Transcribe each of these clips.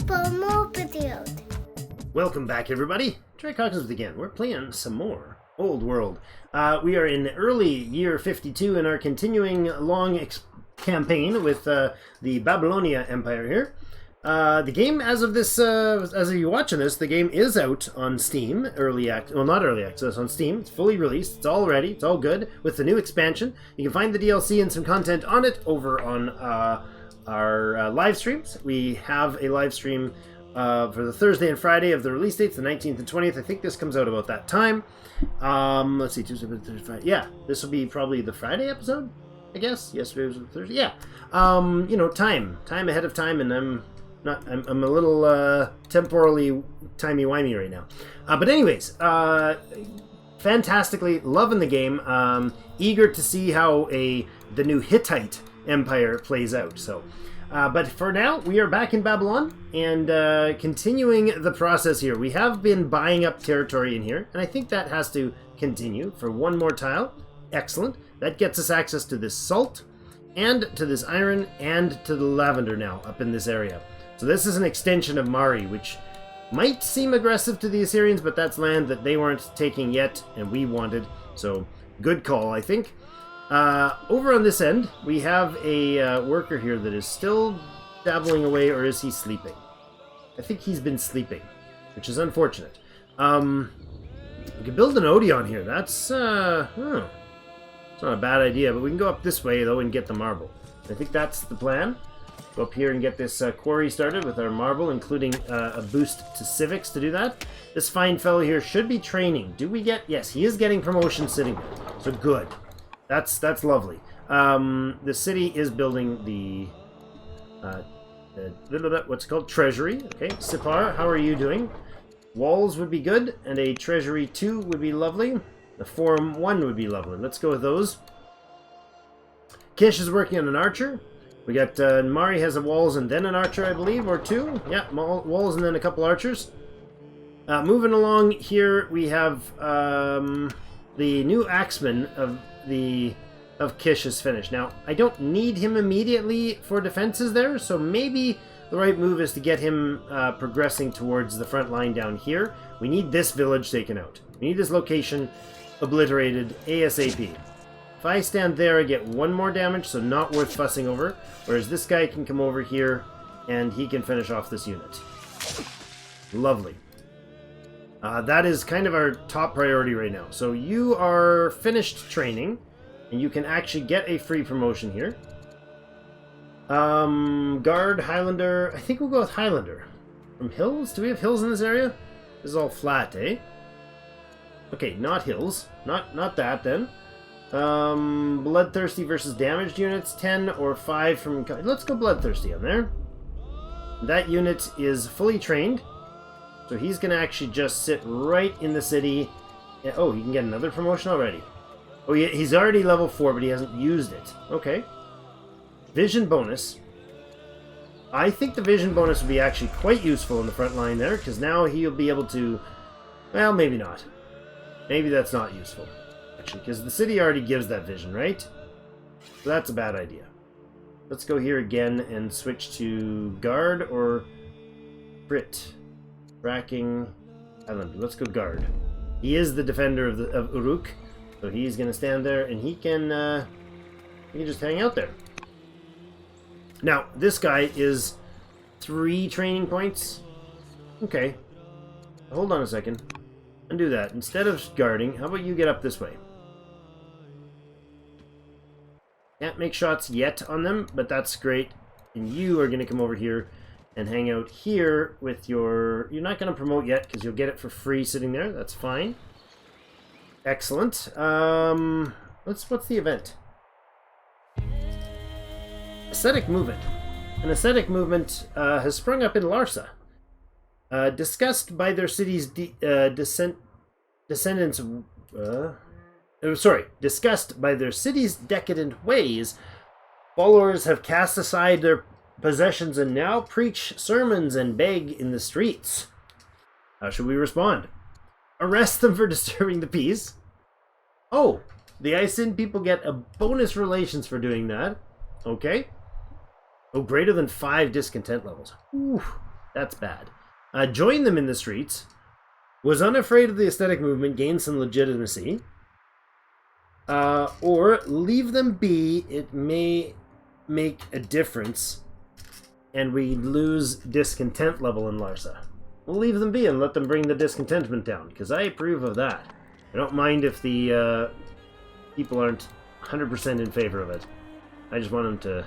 for more videos. Welcome back, everybody. Trey Coggins again. We're playing some more Old World. We are in early year 52 in our continuing long campaign with the Babylonia Empire here. The game, as of this, as of you watching this, the game is out on Steam, well, not early access, on Steam. It's fully released. It's all ready. It's all good with the new expansion. You can find the DLC and some content on it over on our live streams. We have a live stream for the Thursday and Friday of the release dates, the 19th and 20th. I think this comes out about that time. Let's see, Tuesday, Thursday, Friday. Yeah, this will be probably the Friday episode, I guess. Yesterday was Thursday. Yeah. You know, time ahead of time, and I'm a little temporally timey-wimey right now. But anyways, fantastically loving the game. Eager to see how the new Hittite Empire plays out. So, but for now, we are back in Babylon and continuing the process here. We have been buying up territory in here, and I think that has to continue for one more tile. Excellent. That gets us access to this salt, and to this iron, and to the lavender now up in this area. So this is an extension of Mari, which might seem aggressive to the Assyrians, but that's land that they weren't taking yet, and we wanted. So, good call, I think. Over on this end, we have a worker here that is still dabbling away, or is he sleeping? I think he's been sleeping, which is unfortunate. We could build an Odeon here. That's, it's not a bad idea, but we can go up this way, though, and get the marble. I think that's the plan. Go up here and get this quarry started with our marble, including a boost to civics to do that. This fine fellow here should be training. Do we get... Yes, he is getting promotion sitting there. So good. That's lovely. The city is building the what's it called? Treasury. Okay, Sipar, how are you doing? Walls would be good, and a Treasury 2 would be lovely. The Forum 1 would be lovely. Let's go with those. Kish is working on an archer. We got, Mari has a walls and then an archer, I believe, or two. Yeah, walls and then a couple archers. Moving along here, we have the new axeman of Kish is finished. Now, I don't need him immediately for defenses there, so maybe the right move is to get him progressing towards the front line down here. We need this village taken out. We need this location obliterated ASAP. If I stand there, I get one more damage, so not worth fussing over. Whereas this guy can come over here, and he can finish off this unit. Lovely. That is kind of our top priority right now. So you are finished training, and you can actually get a free promotion here. Guard, Highlander. I think we'll go with Highlander. From hills? Do we have hills in this area? This is all flat, eh? Okay, not hills. Not that, then. Bloodthirsty versus damaged units, 10 or 5 from... Let's go Bloodthirsty on there. That unit is fully trained, so he's going to actually just sit right in the city. Oh, he can get another promotion already. Oh, yeah, he's already level 4, but he hasn't used it. Okay. Vision bonus. I think the vision bonus would be actually quite useful in the front line there, because now he'll be able to... Well, maybe not. Maybe that's not useful. Because the city already gives that vision, right? So that's a bad idea. Let's go here again and switch to guard or Brit. Tracking Island. Let's go guard. He is the defender of Uruk, so he's going to stand there and he can just hang out there. Now, this guy is 3 training points. Okay. Hold on a second. Undo that. Instead of guarding, how about you get up this way? Can't make shots yet on them, but that's great. And you are going to come over here and hang out here with your... You're not going to promote yet because you'll get it for free sitting there. That's fine. Excellent. What's the event? Ascetic movement. An ascetic movement has sprung up in Larsa. Disgusted by their city's disgust by their city's decadent ways, followers have cast aside their possessions and now preach sermons and beg in the streets. How should we respond? Arrest them for disturbing the peace? Oh, the Isin people get a bonus relations for doing that. Okay. Oh, greater than 5 discontent levels. Ooh. That's bad. Join them in the streets. Was unafraid of the aesthetic movement, gained some legitimacy. Or leave them be, it may make a difference, and we lose discontent level in Larsa. We'll leave them be and let them bring the discontentment down, because I approve of that. I don't mind if the people aren't 100% in favor of it. I just want them to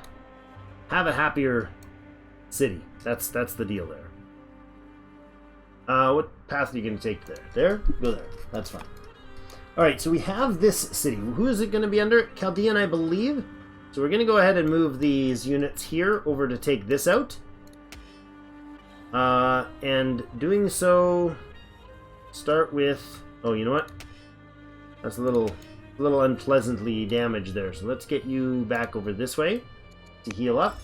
have a happier city. That's the deal there. What path are you going to take there? There? Go there. That's fine. Alright, so we have this city. Who is it going to be under? Chaldean, I believe. So we're going to go ahead and move these units here over to take this out. And doing so, start with... Oh, you know what? That's a little unpleasantly damaged there. So let's get you back over this way to heal up.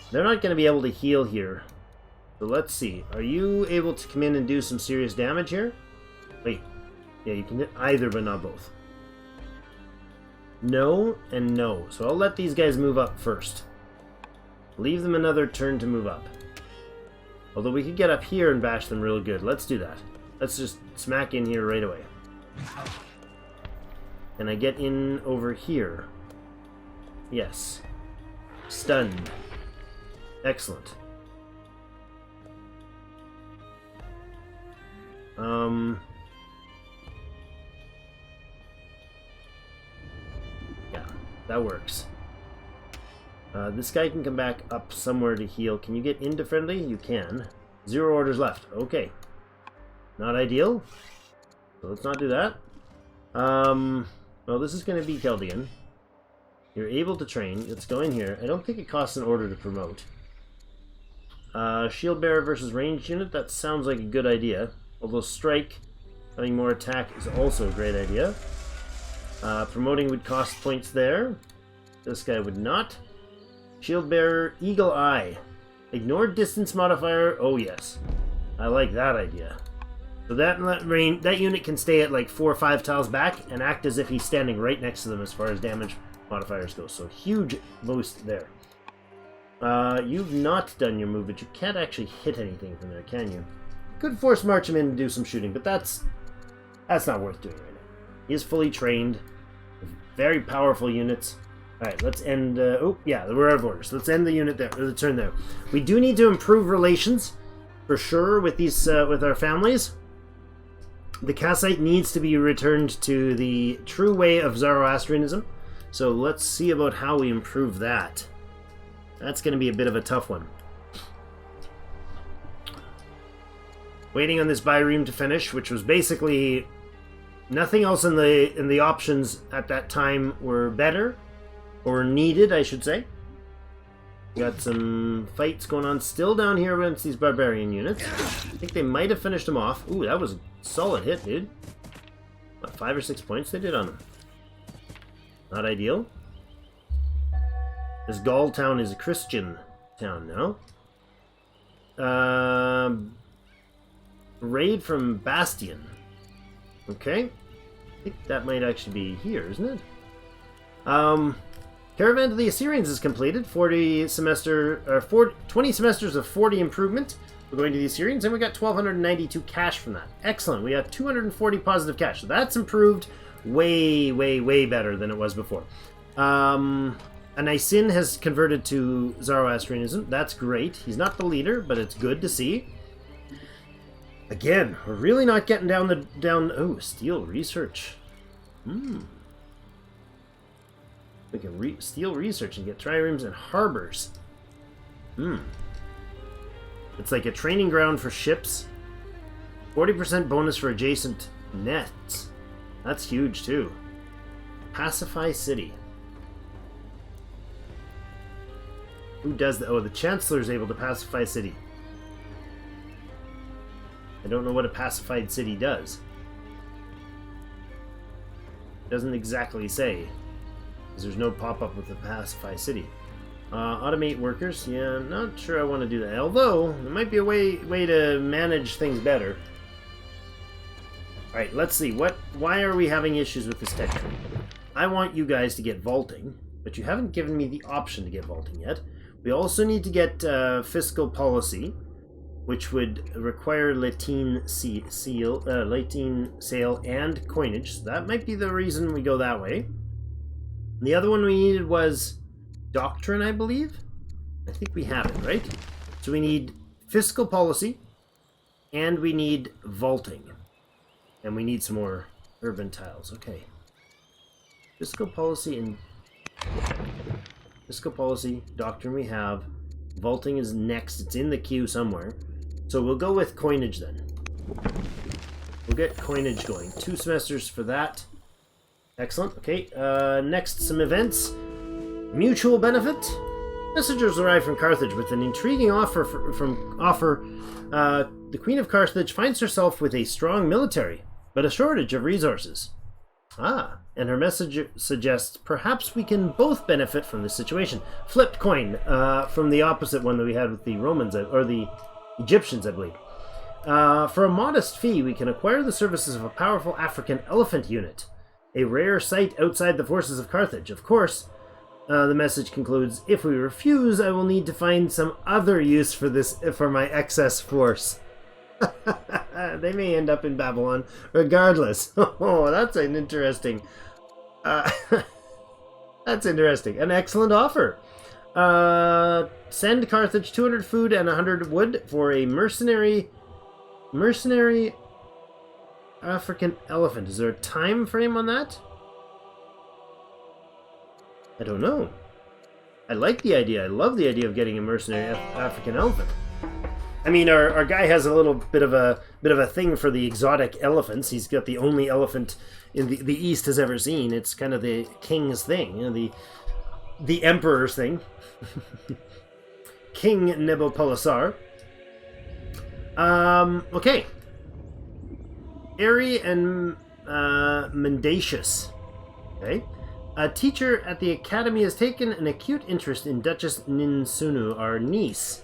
They're not going to be able to heal here. So let's see. Are you able to come in and do some serious damage here? Wait. Yeah, you can hit either, but not both. No and no. So I'll let these guys move up first. Leave them another turn to move up. Although we could get up here and bash them real good. Let's do that. Let's just smack in here right away. Can I get in over here? Yes. Stunned. Excellent. Yeah, that works. This guy can come back up somewhere to heal. Can you get into friendly? You can. 0 orders left. Okay. Not ideal. So let's not do that. Well, this is going to be Chaldean. You're able to train. Let's go in here. I don't think it costs an order to promote. Shield bearer versus ranged unit. That sounds like a good idea. Although strike, having more attack is also a great idea. Promoting would cost points there. This guy would not. Shield bearer, eagle eye. Ignore distance modifier. Oh yes, I like that idea. So that unit can stay at like 4 or 5 tiles back and act as if he's standing right next to them as far as damage modifiers go. So huge boost there. You've not done your move, but you can't actually hit anything from there, can you? Could force march him in and do some shooting, but that's not worth doing right now. He is fully trained, very powerful units. All right, let's end. Oh yeah, we're out of orders. Let's end the unit there, or the turn there. We do need to improve relations for sure with these with our families. The Kassite needs to be returned to the true way of Zoroastrianism. So let's see about how we improve that. That's going to be a bit of a tough one. Waiting on this Byreme to finish, which was basically nothing else in the options at that time were better or needed, I should say. Got some fights going on still down here against these barbarian units. I think they might have finished them off. Ooh, that was a solid hit, dude. What, 5 or 6 points they did on them? Not ideal. This Gaul town is a Christian town now. Raid from Bastion. Okay. I think that might actually be here, isn't it? Caravan to the Assyrians is completed. 20 semesters of 40 improvement. We're going to the Assyrians, and we got 1,292 cash from that. Excellent. We got 240 positive cash. So that's improved way, way, way better than it was before. Anisin has converted to Zoroastrianism. That's great. He's not the leader, but it's good to see. Again, we're really not getting down. Oh, steel research. We can steal research and get triremes and harbors. It's like a training ground for ships. 40% bonus for adjacent nets. That's huge too. Pacify city. Who does that? Oh, the Chancellor is able to pacify city. I don't know what a pacified city does. It doesn't exactly say. There's no pop-up with the pacify city. Automate workers. Yeah, I'm not sure I want to do that. Although, there might be a way to manage things better. Alright, let's see. Why are we having issues with this tech tree? I want you guys to get vaulting, but you haven't given me the option to get vaulting yet. We also need to get fiscal policy, which would require Latine sale and coinage. So that might be the reason we go that way. The other one we needed was doctrine, I believe. I think we have it, right? So we need fiscal policy, and we need vaulting. And we need some more urban tiles. Okay. Fiscal policy, doctrine we have. Vaulting is next. It's in the queue somewhere. So we'll go with coinage then. We'll get coinage going. 2 semesters for that. Excellent. Okay. Next, some events. Mutual benefit. Messengers arrive from Carthage with an intriguing offer. The Queen of Carthage finds herself with a strong military, but a shortage of resources. And her message suggests perhaps we can both benefit from this situation. Flipped coin from the opposite one that we had with the Romans, or the Egyptians, I believe. For a modest fee, we can acquire the services of a powerful African elephant unit, a rare sight outside the forces of Carthage. Of course, the message concludes, if we refuse, I will need to find some other use for my excess force. They may end up in Babylon regardless. Oh, that's an interesting... that's interesting. An excellent offer. Send Carthage 200 food and 100 wood for a mercenary African elephant. Is there a time frame on that? I don't know. I like the idea. I love the idea of getting a mercenary African elephant. I mean, our guy has a little bit of a thing for the exotic elephants. He's got the only elephant in the East has ever seen. It's kind of the king's thing, you know, the emperor's thing. King Nabopolassar. Okay. Airy and mendacious. Okay. A teacher at the academy has taken an acute interest in Duchess Ninsunu, our niece.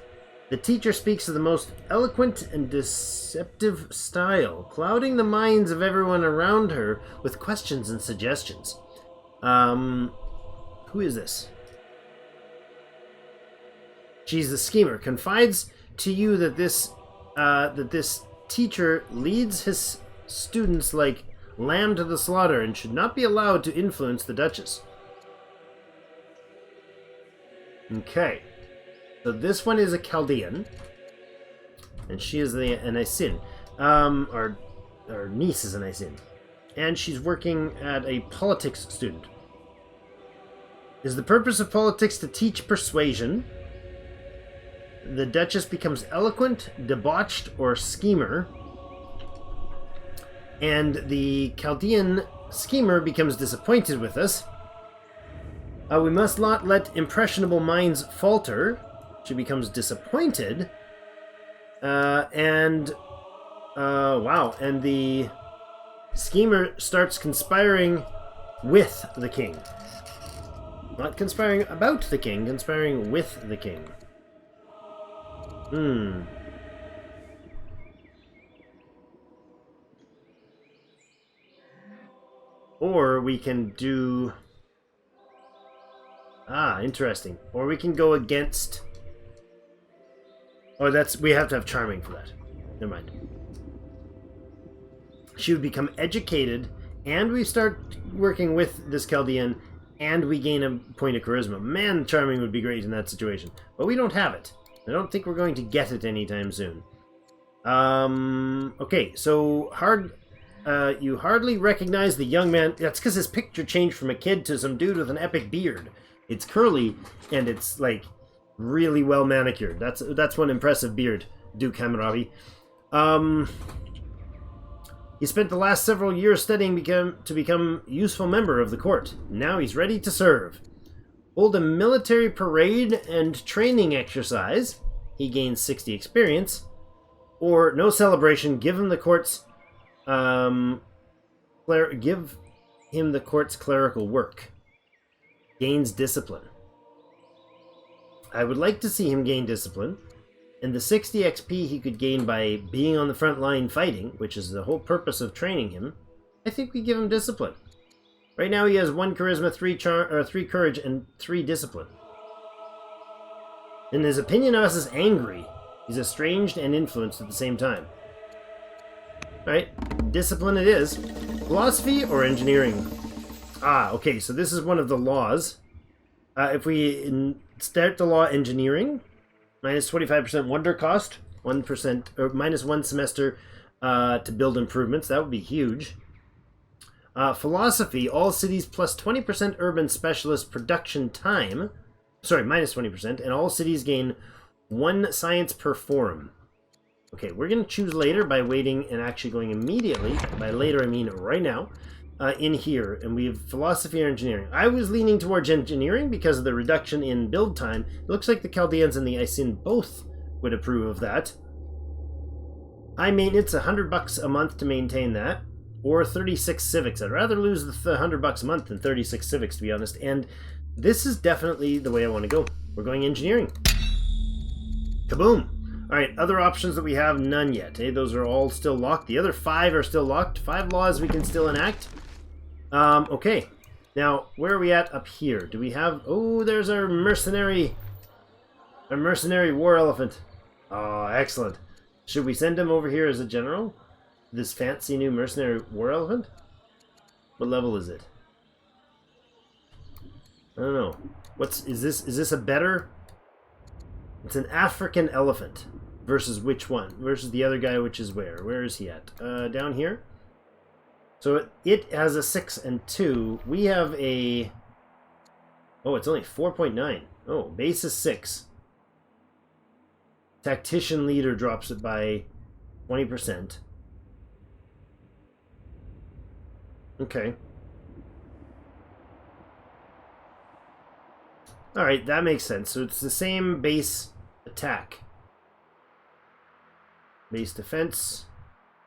The teacher speaks of the most eloquent and deceptive style, clouding the minds of everyone around her with questions and suggestions. Who is this? She's the schemer. Confides to you that this teacher leads his students like lamb to the slaughter and should not be allowed to influence the Duchess. Okay. So this one is a Chaldean, and she is an Isin. Our niece is an Isin. And she's working at a politics student. Is the purpose of politics to teach persuasion? The Duchess becomes eloquent, debauched, or schemer. And the Chaldean schemer becomes disappointed with us. We must not let impressionable minds falter. She becomes disappointed. Wow. And the schemer starts conspiring with the king. Not conspiring about the king, conspiring with the king. Or we can do... interesting. Or we can go against... Oh, we have to have charming for that. Never mind. She would become educated, and we start working with this Chaldean, and we gain a point of charisma. Man, charming would be great in that situation. But we don't have it. I don't think we're going to get it anytime soon. Okay, so you hardly recognize the young man. That's because his picture changed from a kid to some dude with an epic beard. It's curly, and it's, like, really well manicured. That's one impressive beard, Duke Hammurabi. He spent the last several years studying to become useful member of the court. Now he's ready to serve. Hold a military parade and training exercise. He gains 60 experience. Or no celebration. Give him the court's clerical work. Gains discipline. I would like to see him gain discipline. And the 60 XP he could gain by being on the front line fighting, which is the whole purpose of training him, I think we give him discipline. Right now he has 1 charisma, 3 courage, and 3 discipline. And his opinion of us is angry. He's estranged and influenced at the same time. Alright, discipline it is. Philosophy or engineering? Ah, okay, so this is one of the laws. If we start the law engineering, minus 25% wonder cost, 1% or minus 1 semester to build improvements. That would be huge. Philosophy, all cities plus 20% urban specialist production time. Sorry, minus 20%, and all cities gain 1 science per forum. Okay, we're going to choose later by waiting and actually going immediately. By later, I mean right now. In here, and we have philosophy or engineering. I was leaning towards engineering because of the reduction in build time. It looks like the Chaldeans and the Icen both would approve of that. High maintenance, $100 a month to maintain that, or 36 civics. I'd rather lose the $100 a month than 36 civics, to be honest. And this is definitely the way I want to go. We're going engineering. Kaboom! All right, other options that we have, none yet. Hey, those are all still locked. The other 5 are still locked. 5 laws we can still enact. Okay, now where are we at up here? Do we have? Oh, there's our mercenary war elephant. Oh, excellent. Should we send him over here as a general? This fancy new mercenary war elephant? What level is it? I don't know. Is this a better? It's an African elephant versus which one? Versus the other guy, which is where? Where is he at? Down here. So it has a 6 and 2. We have a... Oh, it's only 4.9. Oh, base is 6. Tactician leader drops it by 20%. Okay. Alright, that makes sense. So it's the same base attack. Base defense.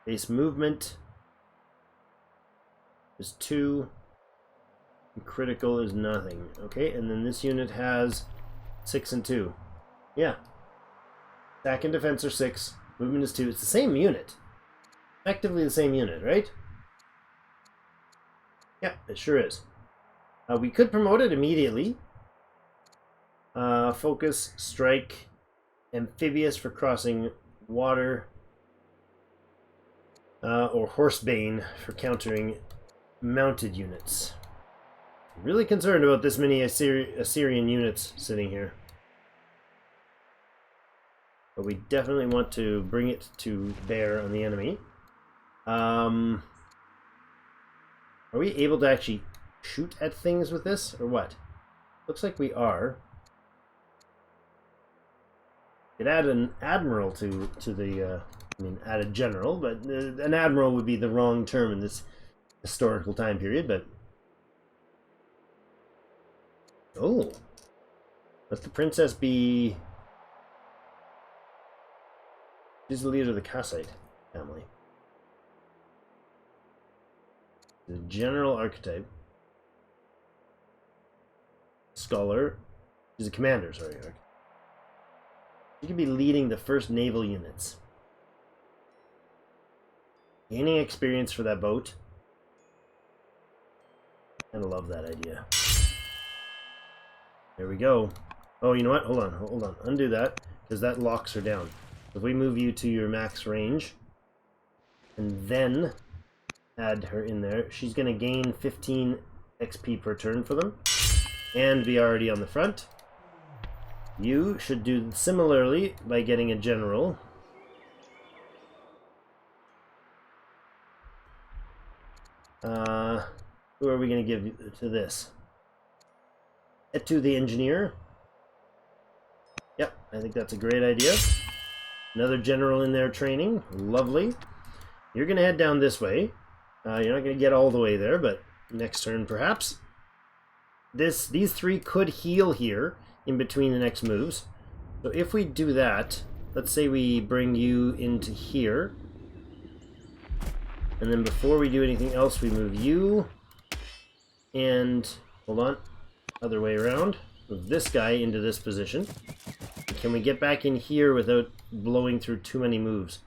Base movement. Is 2. And critical is nothing. Okay, and then this unit has 6 and 2. Yeah. Attack and defense are 6. Movement is 2. It's the same unit. Effectively the same unit, right? Yeah, it sure is. We could promote it immediately. Focus, strike, amphibious for crossing water. Or horsebane for countering mounted units. I'm really concerned about this many Assyrian units sitting here. But we definitely want to bring it to bear on the enemy. Are we able to actually shoot at things with this, or what? Looks like we are. Could add an admiral to the... I mean, add a general, but an admiral would be the wrong term in this historical time period, but... Oh! Let the princess be... She's the leader of the Kassite family. The general archetype. Scholar. She's a commander, sorry. She could be leading the first naval units. Gaining experience for that boat. I love that idea. There we go. Oh, you know what? Hold on. Undo that, because that locks her down. If we move you to your max range, and then add her in there, she's going to gain 15 XP per turn for them, and be already on the front. You should do similarly by getting a general. Who are we going to give to this? To the engineer. Yep, I think that's a great idea. Another general in there training. Lovely. You're going to head down this way. You're not going to get all the way there, but next turn perhaps. These 3 could heal here in between the next moves. So if we do that, let's say we bring you into here. And then before we do anything else, we move you. And, hold on, other way around. Move this guy into this position. Can we get back in here without blowing through too many moves?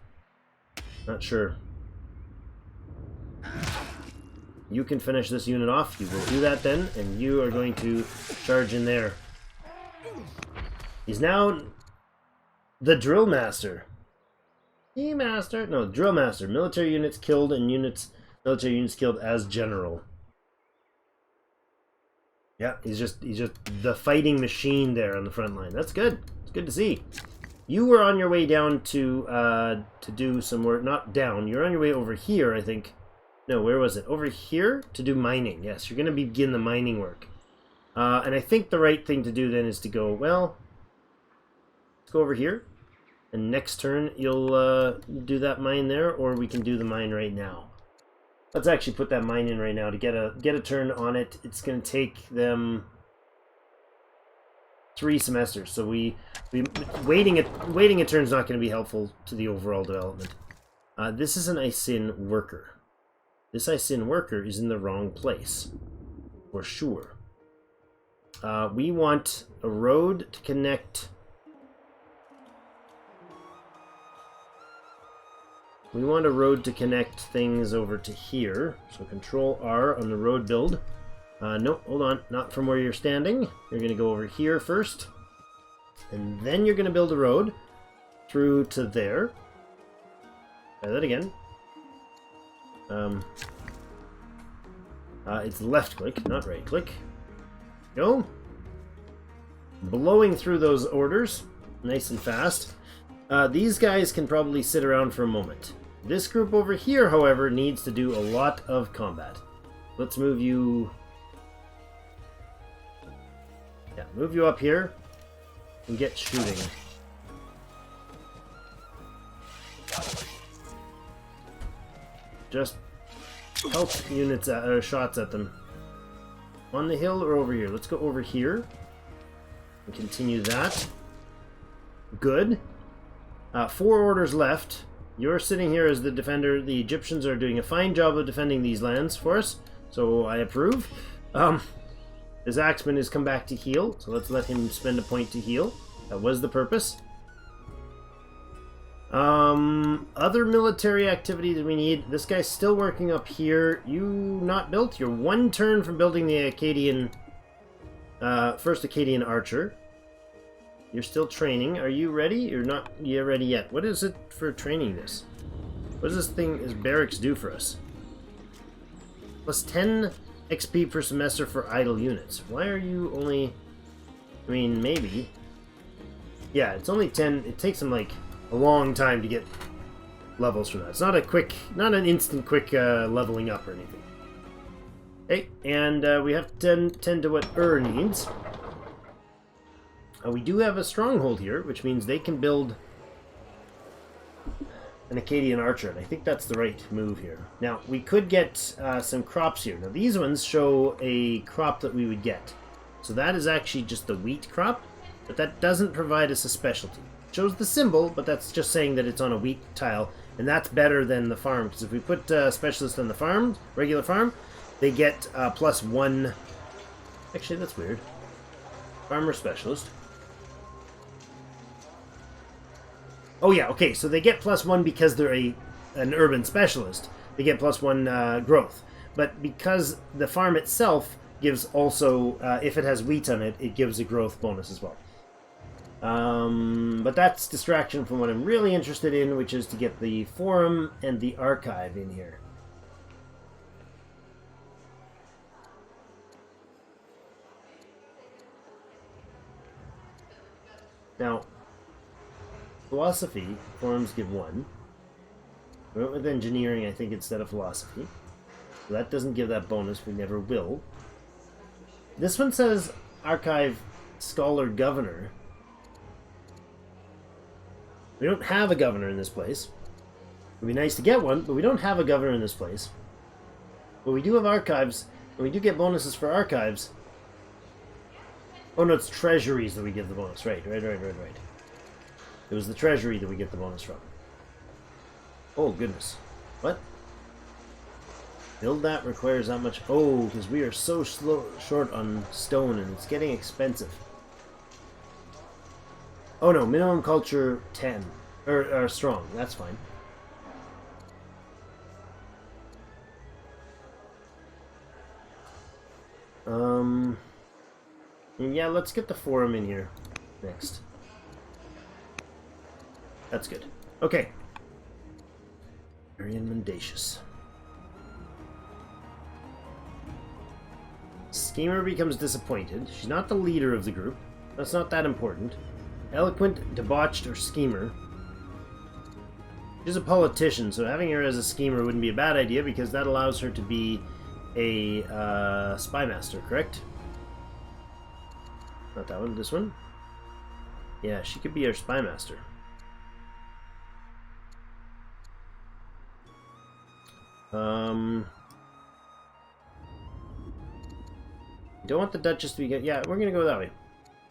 Not sure. You can finish this unit off. You will do that then, and you are going to charge in there. He's now The Drill Master. Key Master? No, Drill Master. Military units killed and military units killed as general. Yeah, he's just the fighting machine there on the front line. That's good. It's good to see. You were on your way down to do some work. Not down. You're on your way over here, I think. No, where was it? Over here to do mining. Yes, you're going to begin the mining work. And I think the right thing to do then is to go, well, let's go over here. And next turn you'll do that mine there, or we can do the mine right now. Let's actually put that mine in right now to get a turn on it. It's going to take them 3 semesters. So waiting a turn is not going to be helpful to the overall development. This is an Isin worker. This Isin worker is in the wrong place, for sure. We want a road to connect. We want a road to connect things over to here. So Control R on the road build. No, hold on. Not from where you're standing. You're going to go over here first. And then you're going to build a road through to there. Try that again. It's left click, not right click. Go. Blowing through those orders. Nice and fast. These guys can probably sit around for a moment. This group over here, however, needs to do a lot of combat. Let's move you... Yeah, move you up here and get shooting. Just help units or shots at them. On the hill or over here? Let's go over here and continue that. Good. 4 orders left. You're sitting here as the defender. The Egyptians are doing a fine job of defending these lands for us, so I approve. This Axeman has come back to heal, so let's let him spend a point to heal. That was the purpose. Other military activity that we need. This guy's still working up here. You not built? You're 1 turn from building the Akkadian, first Akkadian archer. You're still training. Are you ready? You're not yet ready yet. What is it for training this? What does this thing, this barracks do for us? Plus 10 XP per semester for idle units. Why are you only... I mean, maybe. Yeah, it's only 10. It takes them, like, a long time to get levels from that. It's not a quick, not an instant quick leveling up or anything. Okay, and we have to tend to what needs. We do have a stronghold here, which means they can build an Akkadian archer, and I think that's the right move here. Now, we could get some crops here. Now, these ones show a crop that we would get. So that is actually just the wheat crop, but that doesn't provide us a specialty. It shows the symbol, but that's just saying that it's on a wheat tile, and that's better than the farm, because if we put specialist on the farm, regular farm, they get +1... Actually, that's weird. Farmer specialist. Oh yeah, okay, so they get +1 because they're an urban specialist. They get +1 growth. But because the farm itself gives also, if it has wheat on it, it gives a growth bonus as well. But that's distraction from what I'm really interested in, which is to get the forum and the archive in here. Now, philosophy, forums give 1. We went with engineering, I think, instead of philosophy. So that doesn't give that bonus, we never will. This one says archive scholar governor. We don't have a governor in this place. It would be nice to get one, but we don't have a governor in this place. But we do have archives, and we do get bonuses for archives. Oh no, it's treasuries that we get the bonus. Right. It was the treasury that we get the bonus from. Oh, goodness. What? Build that requires that much... Oh, because we are so short on stone and it's getting expensive. Oh no, minimum culture 10. Or strong, that's fine. Yeah, let's get the forum in here next. That's good. Okay. Very mendacious. Schemer becomes disappointed. She's not the leader of the group. That's not that important. Eloquent, debauched, or schemer. She's a politician, so having her as a schemer wouldn't be a bad idea because that allows her to be a spy master, correct? Not that one, this one? Yeah, she could be our spy master. Don't want the Duchess to be good. Yeah, we're gonna go that way.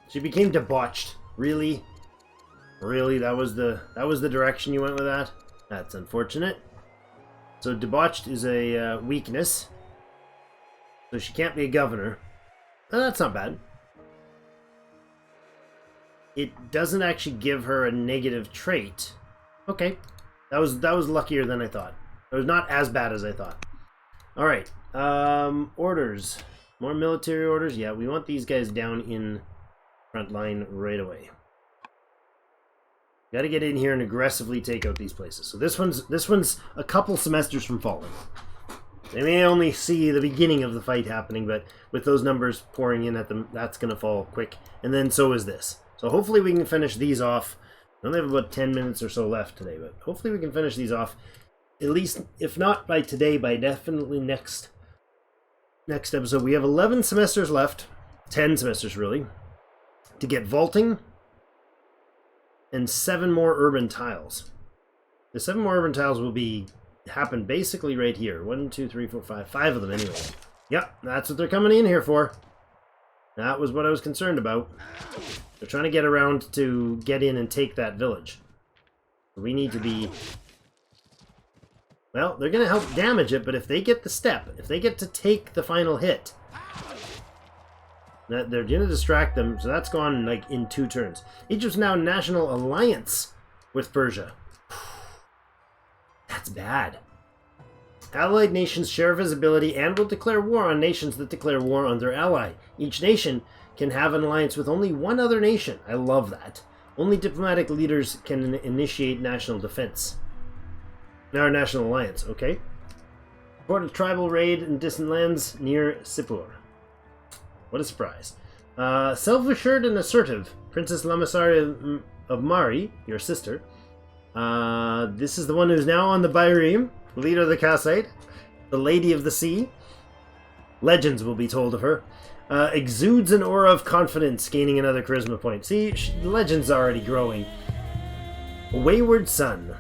She became debauched. Really? Really? That was the direction you went with that? That's unfortunate. So debauched is a weakness. So she can't be a governor. Oh, that's not bad. It doesn't actually give her a negative trait. Okay. That was luckier than I thought. It was not as bad as I thought. Alright. Orders. More military orders. Yeah, we want these guys down in front line right away. Got to get in here and aggressively take out these places. So this one's a couple semesters from falling. They may only see the beginning of the fight happening, but with those numbers pouring in at them, that's going to fall quick. And then so is this. So hopefully we can finish these off. I only have about 10 minutes or so left today, but hopefully we can finish these off. At least, if not by today, by definitely next episode. We have 11 semesters left. 10 semesters, really. To get vaulting. And 7 more urban tiles. The 7 more urban tiles will happen basically right here. 1, 2, 3, 4, 5. 5 of them anyway. Yep, that's what they're coming in here for. That was what I was concerned about. They're trying to get around to get in and take that village. We need to be... Well, they're going to help damage it, but if they get the step, if they get to take the final hit, they're going to distract them, so that's gone like in 2 turns. Egypt's now in national alliance with Persia. That's bad. Allied nations share visibility and will declare war on nations that declare war on their ally. Each nation can have an alliance with only one other nation. I love that. Only diplomatic leaders can initiate national defense. Our national alliance, okay. Report a tribal raid in distant lands near Sippur. What a surprise. Self-assured and assertive, Princess Lamasaria of Mari, your sister. This is the one who's now on the Bairim, leader of the Kassite, the Lady of the Sea. Legends will be told of her. Exudes an aura of confidence, gaining another charisma point. See, legends are already growing. A wayward son.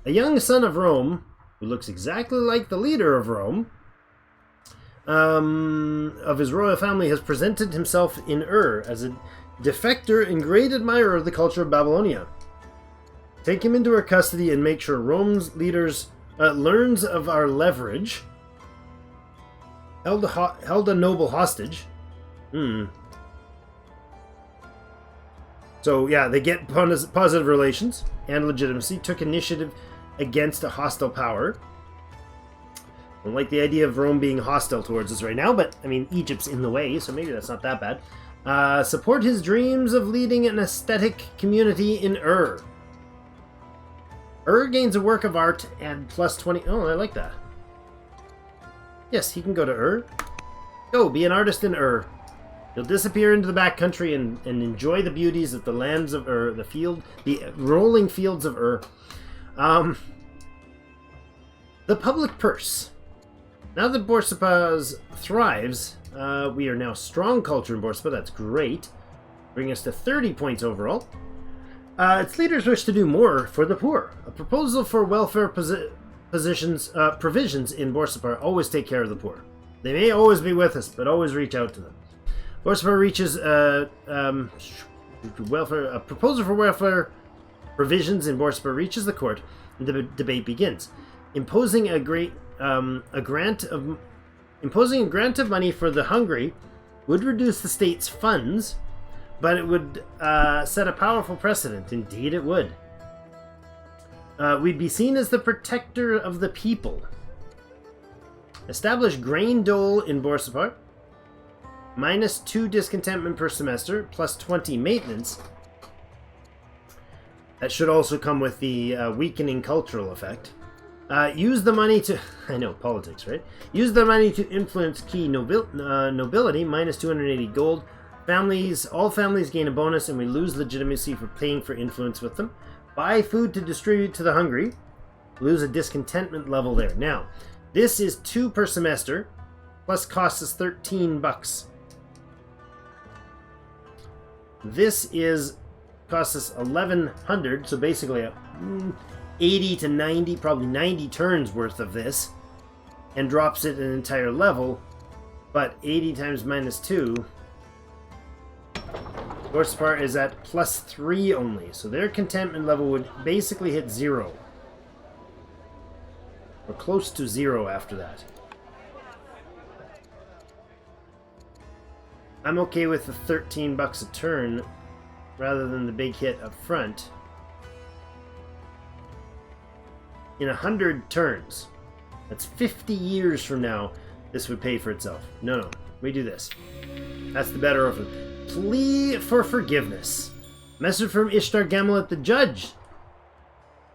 A young son of Rome, who looks exactly like the leader of Rome, of his royal family, has presented himself in as a defector and great admirer of the culture of Babylonia. Take him into our custody and make sure Rome's leaders learns of our leverage. Held a noble hostage. So yeah, they get positive relations and legitimacy. Took initiative against a hostile power. I don't like the idea of Rome being hostile towards us right now, but I mean, Egypt's in the way, so maybe that's not that bad. Support his dreams of leading an aesthetic community in gains a work of art and plus 20. Oh, I like that. Yes, he can go to Go, be an artist in He'll disappear into the backcountry and enjoy the beauties of the lands of the rolling fields of the public purse. Now that Borsippa thrives, we are now strong culture in Borsippa. That's great. Bring us to 30 points overall. Its leaders wish to do more for the poor. A proposal for welfare provisions in Borsippa always take care of the poor. They may always be with us, but always reach out to them. Borsippa reaches a proposal for welfare provisions in Borsippa reaches the court, and the debate begins. Imposing a grant of money for the hungry would reduce the state's funds, but it would set a powerful precedent. Indeed, it would. We'd be seen as the protector of the people. Establish grain dole in Borsippa. -2 discontentment per semester, plus 20 maintenance. That should also come with the weakening cultural effect. Use the money to... I know, politics, right? Use the money to influence key nobility, minus 280 gold. All families gain a bonus, and we lose legitimacy for paying for influence with them. Buy food to distribute to the hungry. Lose a discontentment level there. Now, this is 2 per semester, plus costs us 13 bucks. This costs us 1100, so basically 80 to 90, probably 90 turns worth of this, and drops it an entire level. But 80 times minus 2, worst part is at plus 3 only, so their contentment level would basically hit 0. Or close to 0 after that. I'm okay with the 13 bucks a turn rather than the big hit up front. In 100 turns, that's 50 years from now, this would pay for itself. No, we do this. That's the better offer. Plea for forgiveness. Message from Ishtar Gamelet the judge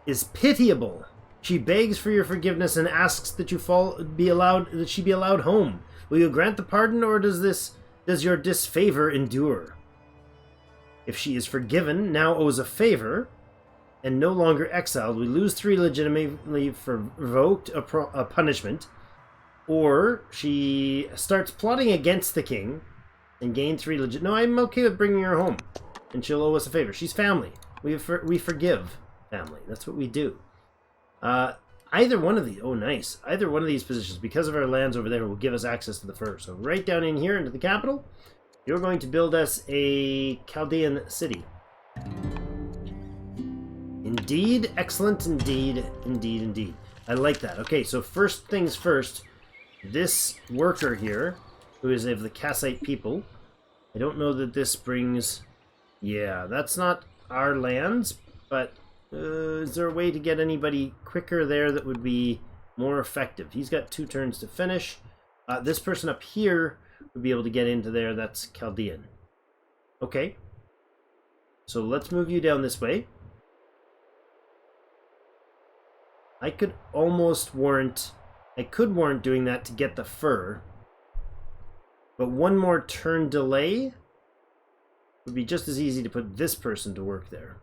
is pitiable. She begs for your forgiveness and asks that she be allowed home. Will you grant the pardon, or does your disfavor endure? If she is forgiven, now owes a favor, and no longer exiled, we lose 3 legitimately provoked a punishment, or she starts plotting against the king and gain 3 legit. No, I'm okay with bringing her home, and she'll owe us a favor. She's family. We forgive family. That's what we do. Either one of these. Oh, nice. Either one of these positions, because of our lands over there, will give us access to the fur. So right down in here into the capital, you're going to build us a Chaldean city. Indeed, excellent, indeed, indeed, indeed. I like that. Okay, so first things first, this worker here, who is of the Kassite people, I don't know that this brings... Yeah, that's not our lands, but is there a way to get anybody quicker there that would be more effective? He's got 2 turns to finish. This person up here would be able to get into there. That's Chaldean. Okay. So let's move you down this way. I could warrant doing that to get the fur. But one more turn delay would be just as easy to put this person to work there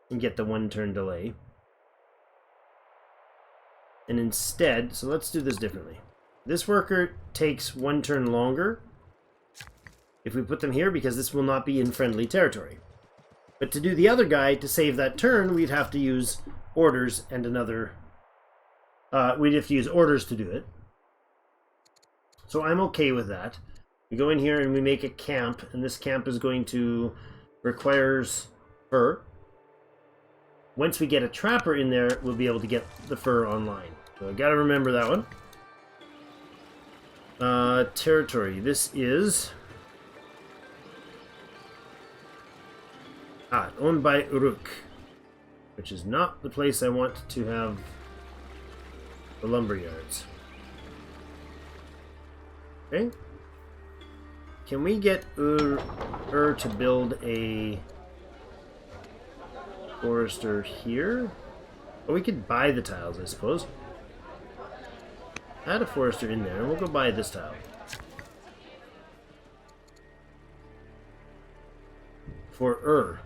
and get the 1 turn delay. And instead, so let's do this differently. This worker takes 1 turn longer if we put them here, because this will not be in friendly territory. But to do the other guy, to save that turn, we'd have to use orders and another... we'd have to use orders to do it. So I'm okay with that. We go in here and we make a camp, and this camp is going to... requires fur. Once we get a trapper in there, we'll be able to get the fur online. So I gotta remember that one. Territory. This is... owned by Uruk, which is not the place I want to have the lumber yards. Okay. Can we get Ur to build a forester here? Oh, we could buy the tiles, I suppose. Add a forester in there, and we'll go buy this tile. For Ur.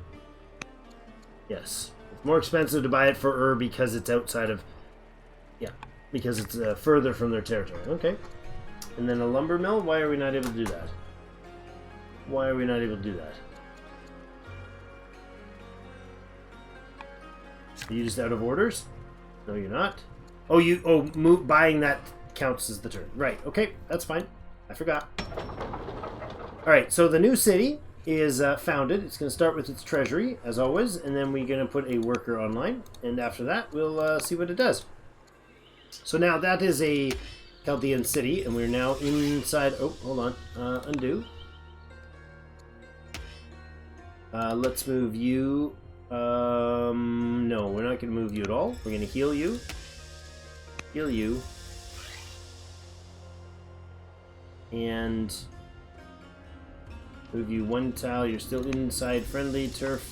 Yes. It's more expensive to buy it for Ur because it's outside of... Yeah, because it's further from their territory. Okay. And then a lumber mill? Why are we not able to do that? Why are we not able to do that? Are you just out of orders? No, you're not. Oh, buying that counts as the turn. Right, okay, that's fine. I forgot. Alright, so the new city is founded. It's going to start with its treasury, as always, and then we're going to put a worker online, and after that, we'll see what it does. So now that is a Chaldean city, and we're now inside... Oh, hold on. Undo. Let's move you... no, we're not going to move you at all. We're going to heal you. Heal you. And move you 1 tile. You're still inside friendly turf.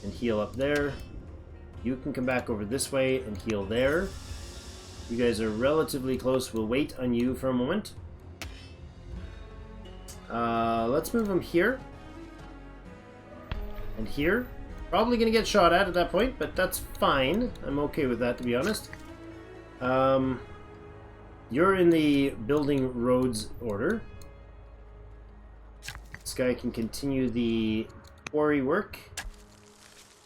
And heal up there. You can come back over this way and heal there. You guys are relatively close. We'll wait on you for a moment. Let's move them here. And here. Probably going to get shot at that point, but that's fine. I'm okay with that, to be honest. You're in the building roads order. This guy can continue the quarry work.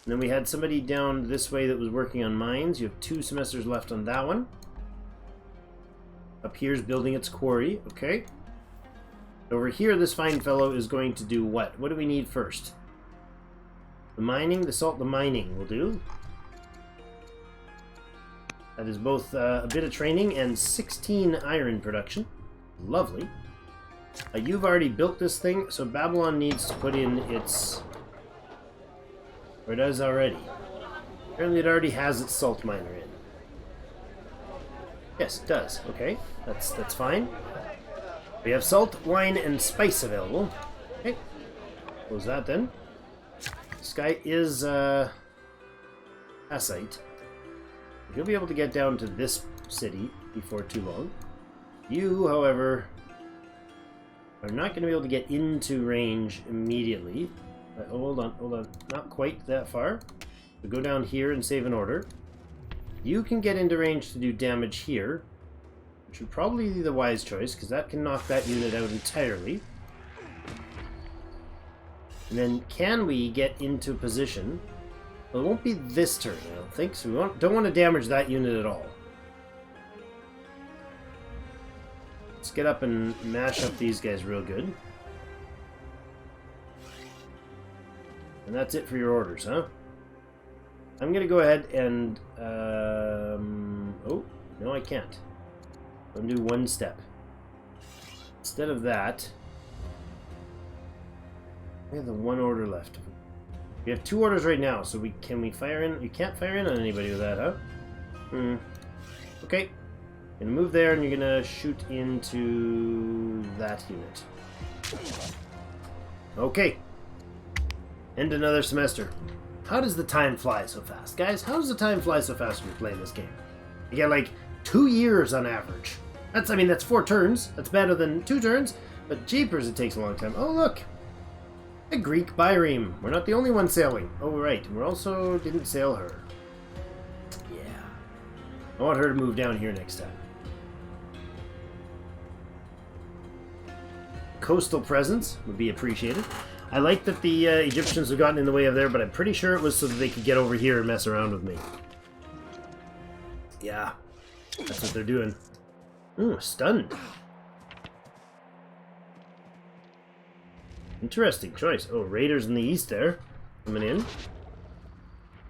And then we had somebody down this way that was working on mines. You have 2 semesters left on that one. Up here's building its quarry. Okay. Over here, this fine fellow is going to do what? What do we need first? The mining, the salt, the mining will do. That is both a bit of training and 16 iron production. Lovely. You've already built this thing, so Babylon needs to put in its... Or it does already. Apparently it already has its salt miner in. Yes, it does. Okay, that's fine. We have salt, wine, and spice available. Okay, close that then. This guy is Assite. You'll be able to get down to this city before too long. You, however, are not going to be able to get into range immediately. Hold on. Not quite that far. So go down here and save an order. You can get into range to do damage here, which would probably be the wise choice, because that can knock that unit out entirely. And then can we get into position? Well, it won't be this turn, I don't think, so we don't want to damage that unit at all. Let's get up and mash up these guys real good. And that's it for your orders, huh? I'm going to go ahead and... oh, no I can't. I'm going to do one step. Instead of that, we have the 1 order left. We have 2 orders right now, so can we fire in? You can't fire in on anybody with that, huh? Okay. You're going to move there, and you're going to shoot into that unit. Okay. End another semester. How does the time fly so fast? Guys, how does the time fly so fast when you're playing this game? You get like 2 years on average. That's 4 turns. That's better than 2 turns, but jeepers, it takes a long time. Oh, look. A Greek bireme. We're not the only one sailing. Oh, right. We also didn't sail her. Yeah. I want her to move down here next time. Coastal presence would be appreciated. I like that the Egyptians have gotten in the way of there, but I'm pretty sure it was so that they could get over here and mess around with me. Yeah. That's what they're doing. Ooh, stunned. Interesting choice. Oh, raiders in the east there. Coming in.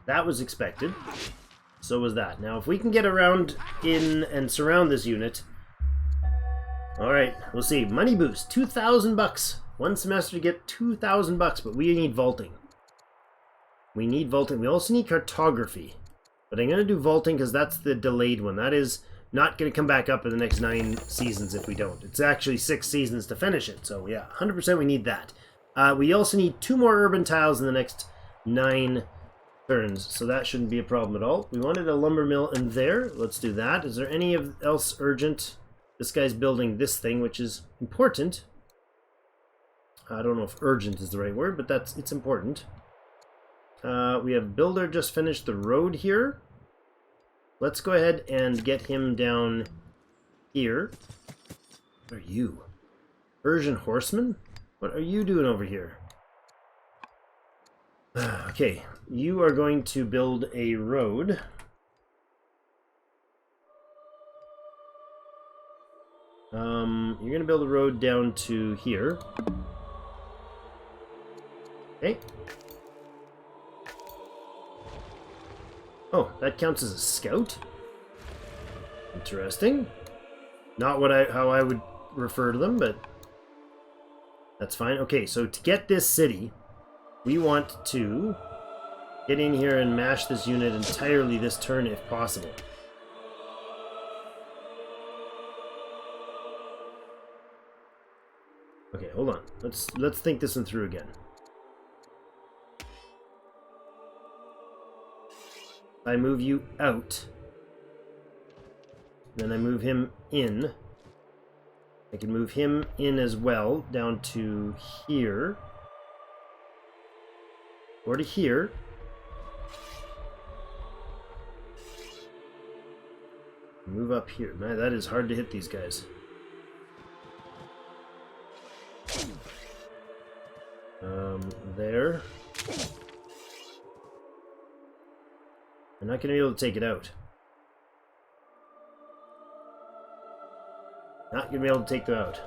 That was expected. So was that. Now, if we can get around in and surround this unit... Alright, we'll see. Money boost. 2,000 bucks. 1 semester to get 2,000 bucks, but we need vaulting. We need vaulting. We also need cartography. But I'm going to do vaulting because that's the delayed one. That is not going to come back up in the next 9 seasons if we don't. It's actually 6 seasons to finish it. So yeah, 100% we need that. We also need 2 more urban tiles in the next 9 turns. So that shouldn't be a problem at all. We wanted a lumber mill in there. Let's do that. Is there any else urgent? This guy's building this thing, which is important. I don't know if urgent is the right word, but it's important. We have builder just finished the road here. Let's go ahead and get him down here. What are you? Persian horseman? What are you doing over here? Okay, you are going to build a road. You're going to build a road down to here. Okay. Oh, that counts as a scout? Interesting. Not how I would refer to them, but that's fine. Okay, so to get this city, we want to get in here and mash this unit entirely this turn if possible. Okay, hold on. Let's think this one through again. I move you out. Then I move him in. I can move him in as well, down to here. Or to here. Move up here. Man, that is hard to hit these guys. There. I'm not going to be able to take it out. Not going to be able to take them out.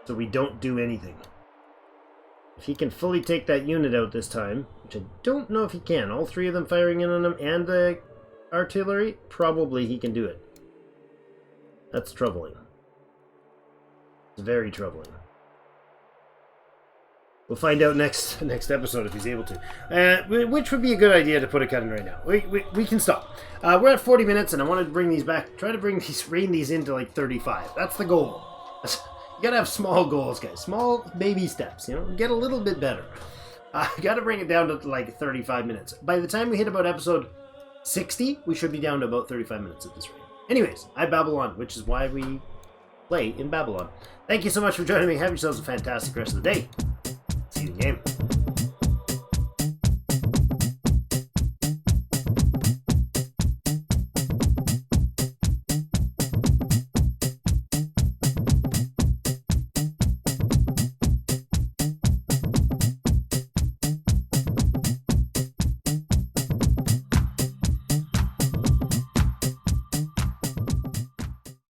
So we don't do anything. If he can fully take that unit out this time, which I don't know if he can, all three of them firing in on him and the artillery, probably he can do it. That's troubling. It's very troubling. We'll find out next episode if he's able to. Which would be a good idea to put a cut in right now. We can stop. We're at 40 minutes, and I wanted to bring these back. Try to rein these into like 35. That's the goal. You gotta have small goals, guys. Small baby steps. You know, get a little bit better. You gotta bring it down to like 35 minutes. By the time we hit about episode 60, we should be down to about 35 minutes at this rate. Anyways, I'm Babylon, which is why we play in Babylon. Thank you so much for joining me. Have yourselves a fantastic rest of the day. See you in the game.